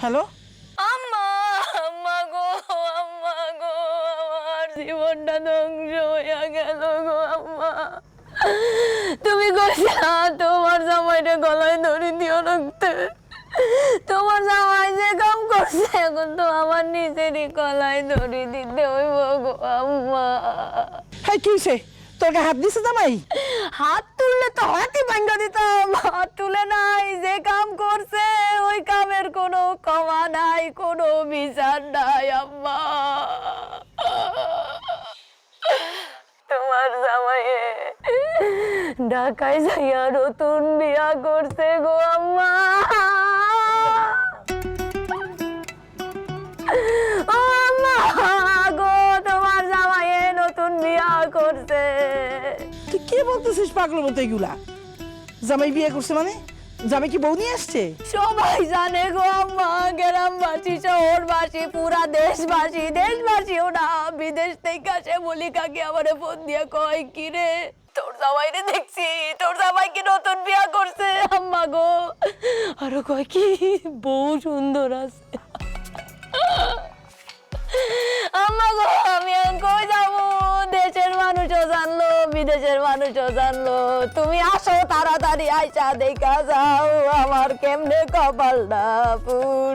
Hello, আম্মা, আম্মা গো, আম্মা গো, আমার জীবনটা ধ্বংস হইয়া গেল গো আম্মা। তুমি কইলা তোমার জামাইটা গলায় ধরে দিও রাখতে। তোমার জামাই যে কাম করছে এখন তো আমার নিজেরই গলায় ধরে দিতে হইব গো আম্মা। হ্যাঁ কি হয়েছে? তোর গায়ে হাত দিছে জামাই? হাত তুললে তো হাতই ভাঙ্গা দিতাম, হাত তুলে নাই, যে কাম করছে ওই কামের কোনো ক্ষমা নাই, কোনো বিচার নাই আম্মা। তোমার জামাইয়ে ঢাকায় যাইয়া নতুন বিয়া করছে গো আম্মা। ও আম্মা গো, তোমার জামাইয়ে নতুন বিয়া করছে। তুই কি বলতেছিস পাগলের মতো এগুলা? জামাই বিয়ে করছে মানে? জামাই কি বউ নিয়ে আসছে? সবাই জানে গো আম্মা, গ্রামবাসী, শহরবাসী, পুরা দেশবাসী, দেশবাসীও না, বিদেশ থেকে আসে মল্লিকাকে আমারে ফোন দিয়ে কয় কি রে তোর জামাইরে দেখছি, তোর জামাই কি নতুন বিয়া করছে আম্মা গো। আরো কয় কি বউ সুন্দর আছে। আম্মা গো, আমি এখন কই যাবো? দেশের মানুষও জানলো, বিদেশের মানুষও জানলো। তুমি আসো তাড়াতাড়ি, আইসা দেখা যাও আমার কেমনে কপালটা পুর।